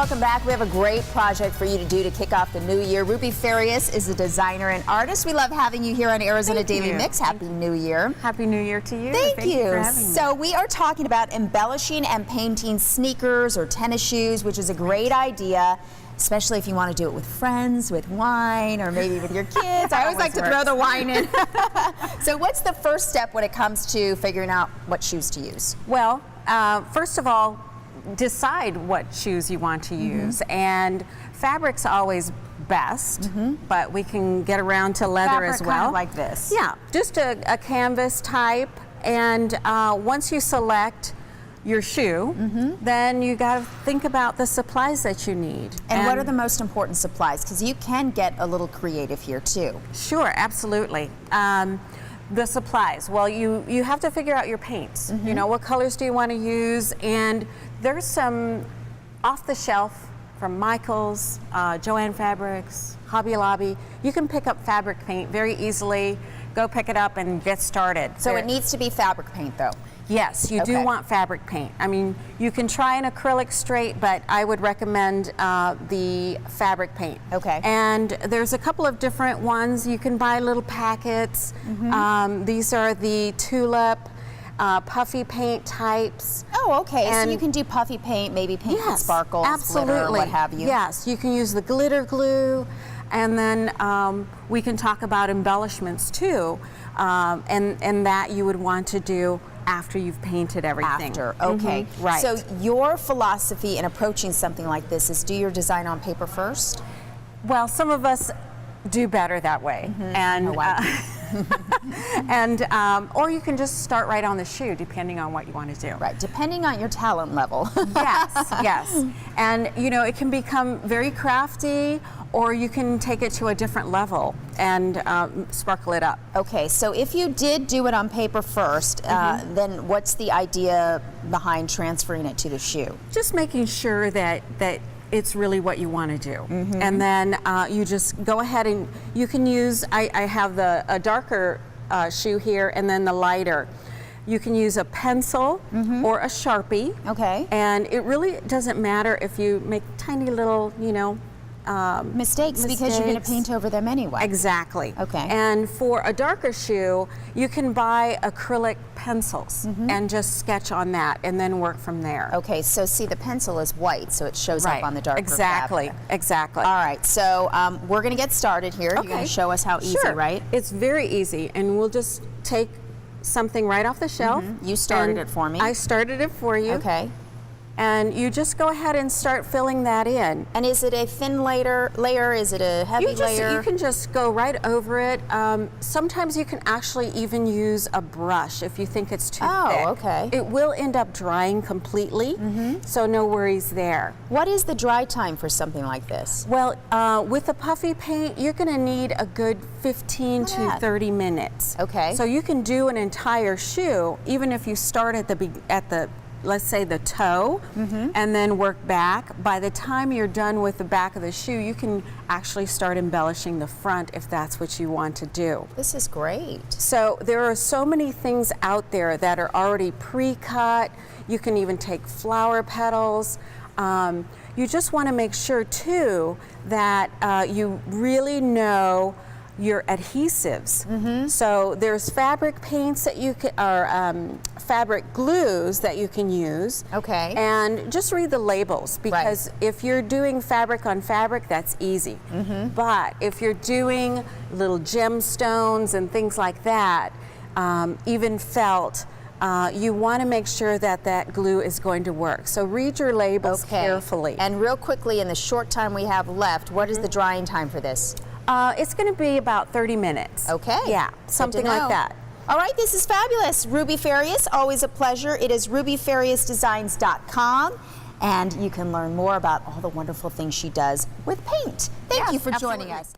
Welcome back. We have a great project for you to do to kick off the new year. Ruby Farias is a designer and artist. We love having you here on Arizona Daily Mix. Happy New Year. Happy New Year to you. Thank you. For having me. So we are talking about embellishing and painting sneakers or tennis shoes, which is a great idea, especially if you want to do it with friends, with wine, or maybe with your kids. I always like to throw the wine in. So what's the first step when it comes to figuring out what shoes to use? Well, first of all, decide what shoes you want to use, and fabric's always best, but we can get around to leather Fabric as well. kind of like this. Yeah, just a canvas type, and once you select your shoe, then you got to think about the supplies that you need. And what are the most important supplies? Because you can get a little creative here too. Sure, absolutely. The supplies, well, you have to figure out your paints. You know, what colors do you want to use? And there's some off the shelf from Michaels, Joann Fabrics, Hobby Lobby. You can pick up fabric paint very easily. Go pick it up and get started. So it needs to be fabric paint though? Yes, you do want fabric paint. I mean, you can try an acrylic straight, but I would recommend the fabric paint. Okay. And there's a couple of different ones. You can buy little packets. These are the tulip, puffy paint types. Oh, okay. And so you can do puffy paint, maybe paint with sparkles, absolutely. glitter, what have you. Yes, you can use the glitter glue, and then we can talk about embellishments too, and that you would want to do after you've painted everything. After, okay. Right. So your philosophy in approaching something like this is do your design on paper first? Well, some of us do better that way, and or you can just start right on the shoe, depending on what you want to do. Right, depending on your talent level. Yes, yes. And you know, it can become very crafty, or you can take it to a different level and sparkle it up. Okay, so if you did do it on paper first, then what's the idea behind transferring it to the shoe? Just making sure that it's really what you want to do. And then you just go ahead and you can use, I have a darker shoe here and then the lighter. You can use a pencil or a Sharpie. Okay. And it really doesn't matter if you make tiny little, you know, mistakes because you're going to paint over them anyway. Exactly. Okay. And for a darker shoe, you can buy acrylic pencils and just sketch on that and then work from there. Okay, so see, the pencil is white, so it shows up on the darker fabric. Exactly. All right, so we're going to get started here. You're going to show us how easy, right? It's very easy, and we'll just take something right off the shelf. You started it for me. I started it for you. Okay. And you just go ahead and start filling that in. And is it a thin layer? Is it a heavy layer? You can just go right over it. Sometimes you can actually even use a brush if you think it's too thick. Oh, okay. It will end up drying completely, so no worries there. What is the dry time for something like this? Well, with the puffy paint, you're going to need a good 15 to 30 minutes. Okay. So you can do an entire shoe, even if you start at the let's say the toe, and then work back. By the time you're done with the back of the shoe, you can actually start embellishing the front if that's what you want to do. This is great. So there are so many things out there that are already pre-cut. You can even take flower petals. You just want to make sure too that you really know your adhesives. So there's fabric paints that you can, or fabric glues that you can use. Okay. And just read the labels, because if you're doing fabric on fabric, that's easy. But if you're doing little gemstones and things like that, even felt, you want to make sure that that glue is going to work. So read your labels carefully. And real quickly, in the short time we have left, what is the drying time for this? It's going to be about 30 minutes. Okay. Yeah, something like that. All right, this is fabulous. Ruby Farias, always a pleasure. It is rubyfariasdesigns.com, and you can learn more about all the wonderful things she does with paint. Thank you for joining us.